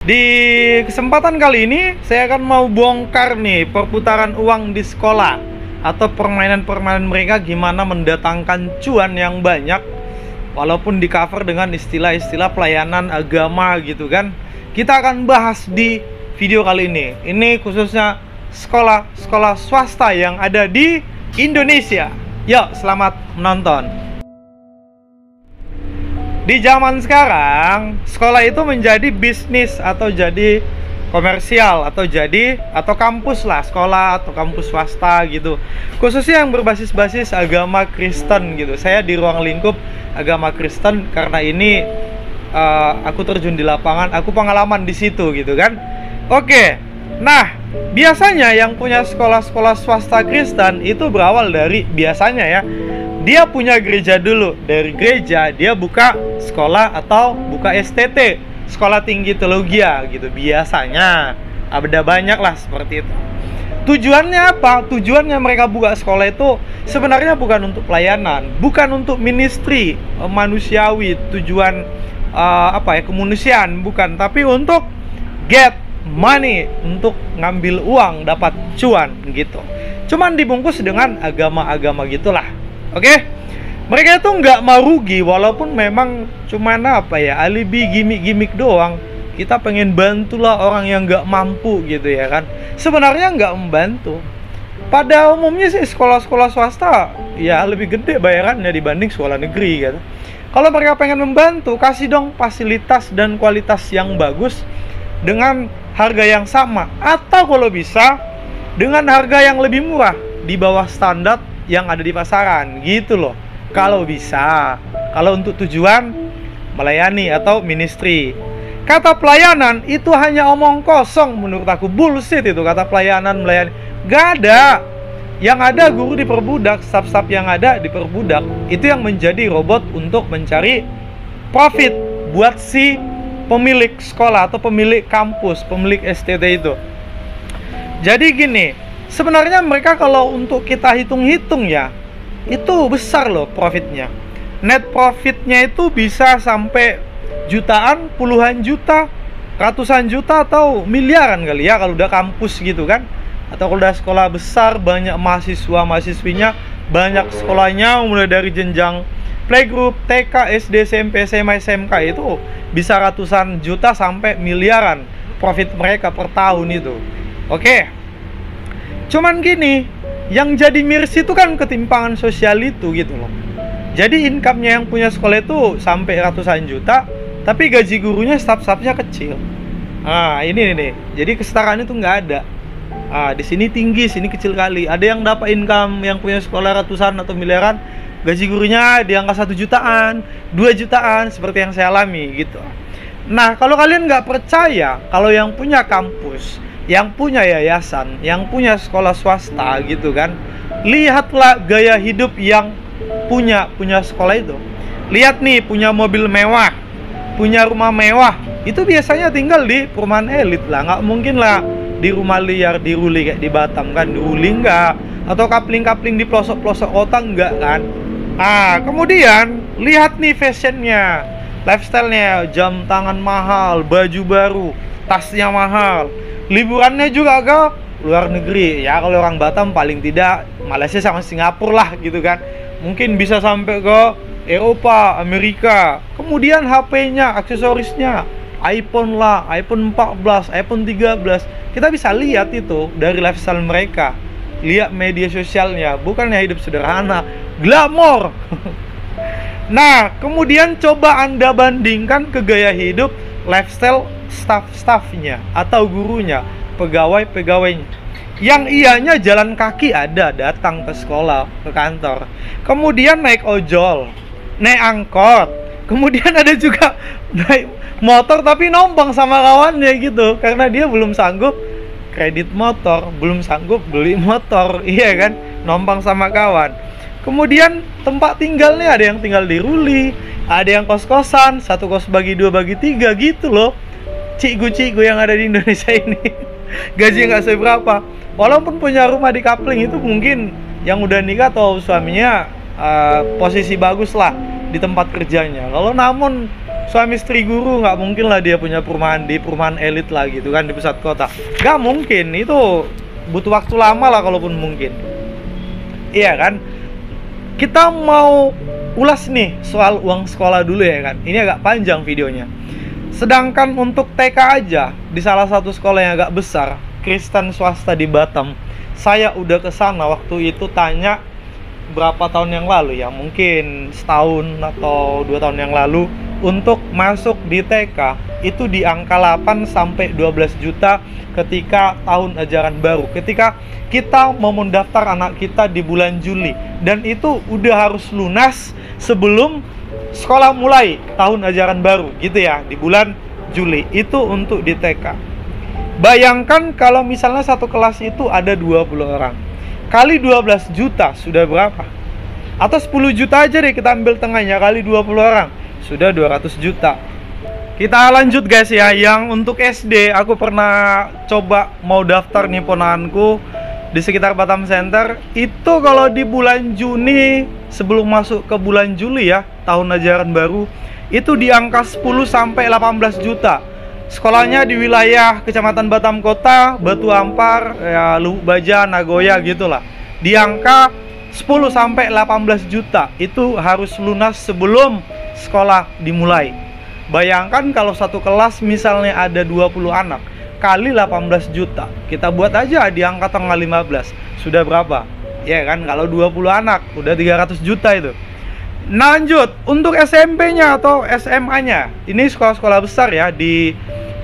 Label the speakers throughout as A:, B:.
A: Di kesempatan kali ini saya akan mau bongkar nih perputaran uang di sekolah atau permainan-permainan mereka gimana mendatangkan cuan yang banyak walaupun di cover dengan istilah-istilah pelayanan agama gitu kan. Kita akan bahas di video kali ini. Ini khususnya sekolah-sekolah swasta yang ada di Indonesia. Yuk, selamat menonton. Di zaman sekarang, sekolah itu menjadi bisnis atau jadi komersial atau kampus lah, sekolah atau kampus swasta gitu. Khususnya yang berbasis agama Kristen gitu. Saya di ruang lingkup agama Kristen karena ini aku terjun di lapangan, aku pengalaman di situ gitu kan. Oke. Nah, biasanya yang punya sekolah-sekolah swasta Kristen itu berawal dari biasanya ya. Dia punya gereja dulu. Dari gereja dia buka sekolah atau buka STT, sekolah tinggi teologi gitu. Biasanya ada banyak lah seperti itu. Tujuannya apa? Tujuannya mereka buka sekolah itu sebenarnya bukan untuk pelayanan, bukan untuk ministry manusiawi, tujuan kemanusiaan, bukan, tapi untuk get money, untuk ngambil uang, dapat cuan gitu. Cuman dibungkus dengan agama-agama gitulah. Oke, mereka itu nggak mau rugi walaupun memang cuman alibi gimmick doang. Kita pengen bantulah orang yang nggak mampu gitu ya kan. Sebenarnya nggak membantu. Pada umumnya sih sekolah-sekolah swasta ya lebih gede bayarannya dibanding sekolah negeri gitu. Kalau mereka pengen membantu, kasih dong fasilitas dan kualitas yang bagus dengan harga yang sama, atau kalau bisa dengan harga yang lebih murah di bawah standar yang ada di pasaran gitu loh. Kalau bisa, kalau untuk tujuan melayani atau ministry. Kata pelayanan itu hanya omong kosong menurut aku, bullshit itu kata pelayanan, melayani. Gak ada. Yang ada guru diperbudak, staff-staff yang ada diperbudak. Itu yang menjadi robot untuk mencari profit buat si pemilik sekolah atau pemilik kampus, pemilik STT itu. Jadi gini, sebenarnya mereka kalau untuk kita hitung-hitung ya, itu besar loh profitnya. Net profitnya itu bisa sampai jutaan, puluhan juta, ratusan juta atau miliaran kali ya kalau udah kampus gitu kan. Atau kalau udah sekolah besar, banyak mahasiswa-mahasiswinya, banyak sekolahnya mulai dari jenjang playgroup, TK, SD, SMP, SMA, SMK itu bisa ratusan juta sampai miliaran profit mereka per tahun itu. Oke. Cuman gini, yang jadi miris itu kan ketimpangan sosial itu gitu loh. Jadi income-nya yang punya sekolah itu sampai ratusan juta, tapi gaji gurunya staff-staffnya kecil. Nah, ini nih. Jadi kesetaraan itu nggak ada. Di sini tinggi, sini kecil kali. Ada yang dapat income yang punya sekolah ratusan atau miliaran, gaji gurunya di angka 1 jutaan, 2 jutaan, seperti yang saya alami gitu. Nah, kalau kalian nggak percaya, kalau yang punya kampus, yang punya yayasan, yang punya sekolah swasta gitu kan, lihatlah gaya hidup yang punya sekolah itu. Lihat nih, punya mobil mewah, punya rumah mewah, itu biasanya tinggal di perumahan elit lah. Nggak mungkin lah di rumah liar, di Ruli kayak di Batam kan, di Ruli nggak, atau kapling-kapling di pelosok-pelosok kota nggak kan. Kemudian lihat nih fashionnya, lifestyle-nya, jam tangan mahal, baju baru, tasnya mahal. Liburannya juga ke luar negeri ya, kalau orang Batam paling tidak Malaysia sama Singapura lah gitu kan. Mungkin bisa sampai ke Eropa, Amerika. Kemudian HP-nya, aksesorisnya, iPhone lah, iPhone 14, iPhone 13. Kita bisa lihat itu dari lifestyle mereka. Lihat media sosialnya, bukannya hidup sederhana, glamor. Nah, kemudian coba Anda bandingkan ke gaya hidup lifestyle staff-staffnya atau gurunya, pegawai-pegawainya, yang ianya jalan kaki datang ke sekolah, ke kantor, kemudian naik ojol, naik angkot, kemudian ada juga naik motor tapi nombang sama kawannya gitu, karena dia belum sanggup kredit motor, belum sanggup beli motor, iya kan, nombang sama kawan. Kemudian tempat tinggalnya ada yang tinggal di Ruli, ada yang kos-kosan, 1 kos bagi 2 bagi 3 gitu loh. Cikgu-cikgu yang ada di Indonesia ini gaji nggak seberapa, walaupun punya rumah di Kapling itu mungkin yang udah nikah atau suaminya posisi bagus lah di tempat kerjanya. Kalau namun Suami istri guru nggak mungkin lah dia punya perumahan di perumahan elit lah gitu kan, di pusat kota. Nggak mungkin, itu butuh waktu lama lah kalaupun mungkin. Iya kan? Kita mau ulas nih soal uang sekolah dulu ya kan. Ini agak panjang videonya. Sedangkan untuk TK aja di salah satu sekolah yang agak besar, Kristen swasta di Batam, saya udah ke sana waktu itu tanya berapa tahun yang lalu ya, mungkin setahun atau 2 tahun yang lalu, untuk masuk di TK itu di angka 8 sampai 12 juta ketika tahun ajaran baru, ketika kita mau mendaftar anak kita di bulan Juli, dan itu udah harus lunas sebelum sekolah mulai tahun ajaran baru gitu ya, di bulan Juli. Itu untuk di TK. Bayangkan kalau misalnya satu kelas itu ada 20 orang, kali 12 juta sudah berapa? Atau 10 juta aja deh kita ambil tengahnya, kali 20 orang sudah 200 juta. Kita lanjut guys ya. Yang untuk SD, aku pernah coba mau daftar nih ponakanku di sekitar Batam Center. Itu kalau di bulan Juni sebelum masuk ke bulan Juli ya, tahun ajaran baru, itu di angka 10 sampai 18 juta. Sekolahnya di wilayah Kecamatan Batam Kota, Batu Ampar, ya, Lubuk Baja, Nagoya gitulah. Di angka 10 sampai 18 juta itu harus lunas sebelum sekolah dimulai. Bayangkan kalau satu kelas misalnya ada 20 anak, kali 18 juta. Kita buat aja di angka tanggal 15. Sudah berapa? Ya kan, kalau 20 anak udah 300 juta itu. Lanjut, untuk SMP-nya atau SMA-nya, ini sekolah-sekolah besar ya di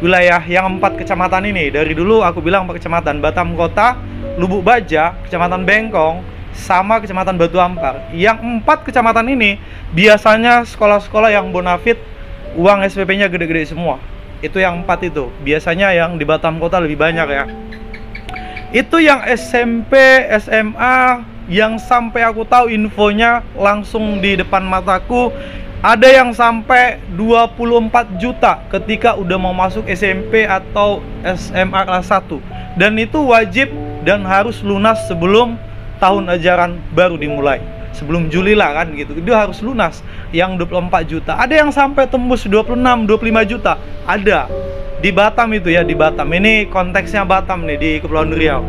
A: wilayah yang 4 kecamatan ini. Dari dulu aku bilang 4 kecamatan, Batam Kota, Lubuk Baja, Kecamatan Bengkong, sama Kecamatan Batu Ampar. Yang 4 kecamatan ini biasanya sekolah-sekolah yang bonafit, uang SPP-nya gede-gede semua. Itu yang 4 itu. Biasanya yang di Batam Kota lebih banyak ya. Itu yang SMP, SMA, yang sampai aku tahu infonya langsung di depan mataku, ada yang sampai 24 juta ketika udah mau masuk SMP atau SMA kelas 1. Dan itu wajib dan harus lunas sebelum tahun ajaran baru dimulai, sebelum Juli lah kan gitu. Itu harus lunas yang 24 juta. Ada yang sampai tembus 26, 25 juta. Ada di Batam itu ya, di Batam. Ini konteksnya Batam nih, di Kepulauan Riau.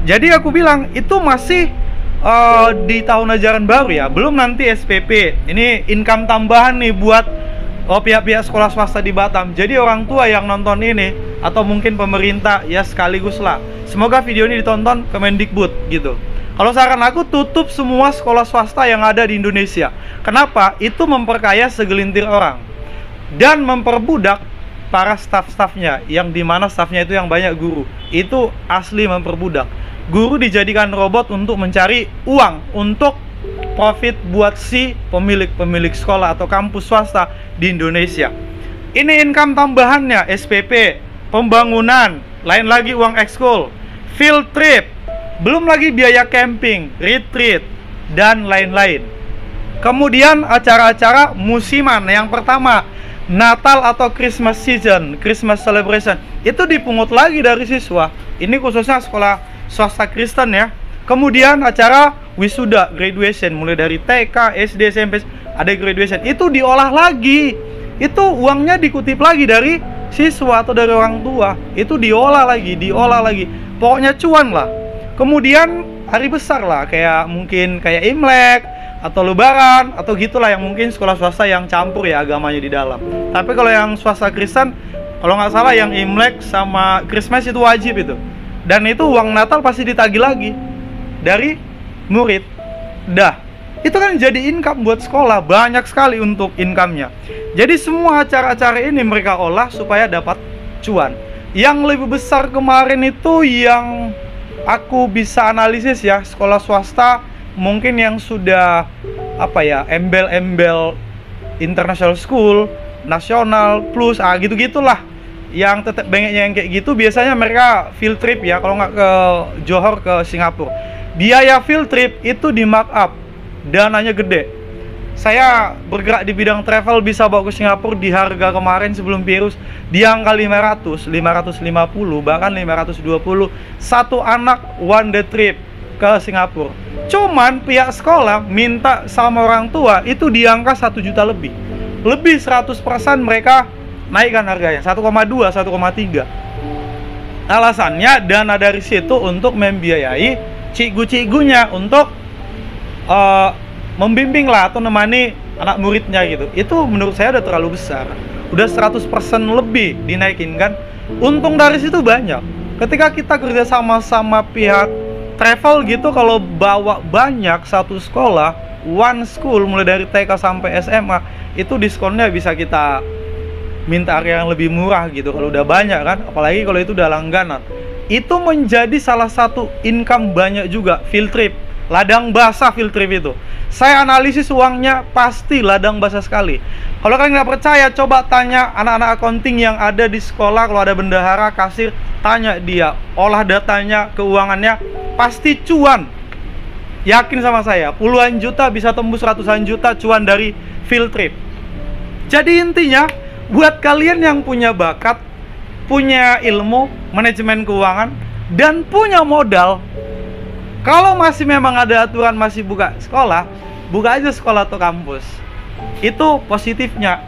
A: Jadi aku bilang itu masih di tahun ajaran baru ya, belum nanti SPP. Ini income tambahan nih buat pihak-pihak sekolah swasta di Batam. Jadi orang tua yang nonton ini atau mungkin pemerintah ya sekaligus lah, semoga video ini ditonton Kemendikbud gitu. Kalau saran aku, tutup semua sekolah swasta yang ada di Indonesia. Kenapa? Itu memperkaya segelintir orang dan memperbudak para staff-staffnya, yang dimana staffnya itu yang banyak guru. Itu asli memperbudak. Guru dijadikan robot untuk mencari uang, untuk profit buat si pemilik sekolah atau kampus swasta di Indonesia. Ini income tambahannya, SPP, pembangunan, lain lagi uang ekskul, field trip, belum lagi biaya camping, retreat, dan lain-lain. Kemudian acara-acara musiman. Yang pertama, Natal atau Christmas season, Christmas celebration, itu dipungut lagi dari siswa. Ini khususnya sekolah swasta Kristen ya. Kemudian acara wisuda, graduation, mulai dari TK, SD, SMP, ada graduation, itu diolah lagi. Itu uangnya dikutip lagi dari siswa atau dari orang tua. Itu diolah lagi. Pokoknya cuan lah. Kemudian hari besar lah, kayak mungkin kayak Imlek atau Lebaran atau gitulah, yang mungkin sekolah swasta yang campur ya agamanya di dalam. Tapi kalau yang swasta Kristen, kalau nggak salah yang Imlek sama Christmas itu wajib itu. Dan itu uang Natal pasti ditagih lagi dari murid. Dah, itu kan jadi income buat sekolah, banyak sekali untuk income-nya. Jadi semua acara-acara ini mereka olah supaya dapat cuan. Yang lebih besar kemarin itu yang aku bisa analisis ya, sekolah swasta mungkin yang sudah embel-embel international school, nasional plus, gitu-gitulah. Yang tetap bengeknya yang kayak gitu, biasanya mereka field trip ya, kalau nggak ke Johor, ke Singapura. Biaya field trip itu di markup, dananya gede. Saya bergerak di bidang travel, bisa bawa ke Singapura di harga kemarin sebelum virus di angka 500, 550, bahkan 520 satu anak one day trip ke Singapura. Cuman pihak sekolah minta sama orang tua itu di angka 1 juta lebih. lebih 100% mereka naikkan harganya 1,2, 1,3. Alasannya dana dari situ untuk membiayai cikgu-cikgunya untuk membimbing lah atau nemani anak muridnya gitu. Itu menurut saya udah terlalu besar. Udah 100% lebih dinaikin kan. Untung dari situ banyak. Ketika kita kerja sama pihak travel gitu, kalau bawa banyak satu sekolah, one school mulai dari TK sampai SMA, itu diskonnya bisa kita minta area yang lebih murah gitu kalau udah banyak kan, apalagi kalau itu udah langganan. Itu menjadi salah satu income banyak juga. Field trip, ladang basah field trip itu. Saya analisis uangnya pasti ladang basah sekali. Kalau kalian nggak percaya, coba tanya anak-anak accounting yang ada di sekolah. Kalau ada bendahara, kasir, tanya dia, olah datanya, keuangannya, pasti cuan. Yakin sama saya, puluhan juta bisa tembus ratusan juta cuan dari field trip. Jadi intinya, buat kalian yang punya bakat, punya ilmu, manajemen keuangan, dan punya modal, kalau masih memang ada aturan masih buka sekolah, buka aja sekolah atau kampus. Itu positifnya,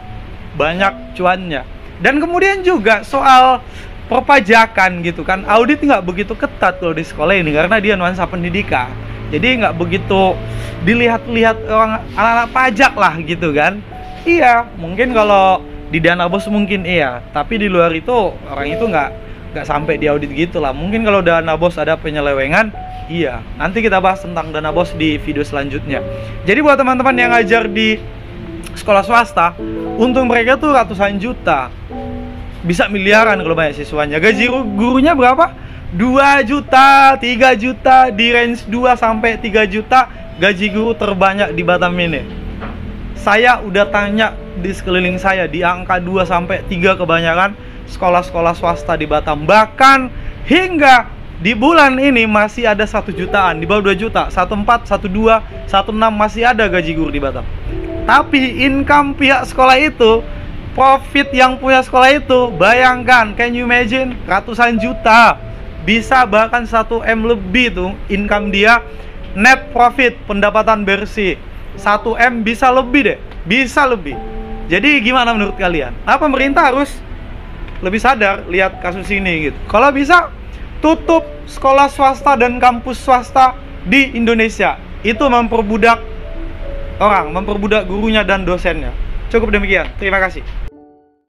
A: banyak cuannya. Dan kemudian juga soal perpajakan gitu kan, audit nggak begitu ketat kalau di sekolah ini karena dia nuansa pendidikan. Jadi nggak begitu dilihat-lihat orang anak-anak pajak lah gitu kan. Iya, mungkin kalau di dana bos mungkin iya, tapi di luar itu orang itu nggak sampai diaudit gitu lah. Mungkin kalau dana bos ada penyelewengan, iya. Nanti kita bahas tentang dana bos di video selanjutnya. Jadi buat teman-teman yang ngajar di sekolah swasta, untung mereka tuh ratusan juta, bisa miliaran kalau banyak siswanya. Gaji gurunya berapa? 2 juta, 3 juta, di range 2 sampai 3 juta gaji guru terbanyak di Batam ini. Saya udah tanya di sekeliling saya, di angka 2 sampai 3 kebanyakan sekolah-sekolah swasta di Batam. Bahkan hingga di bulan ini masih ada 1 jutaan, di bawah 2 juta, 1,4, 1,2, 1,6 masih ada gaji guru di Batam. Tapi income pihak sekolah itu, profit yang punya sekolah itu, bayangkan, can you imagine, ratusan juta, bisa bahkan 1 M lebih tuh income dia, net profit, pendapatan bersih 1 M bisa lebih deh, bisa lebih. Jadi gimana menurut kalian? Nah, pemerintah harus lebih sadar lihat kasus ini gitu. Kalau bisa tutup sekolah swasta dan kampus swasta di Indonesia. Itu memperbudak orang, memperbudak gurunya dan dosennya. Cukup demikian. Terima kasih.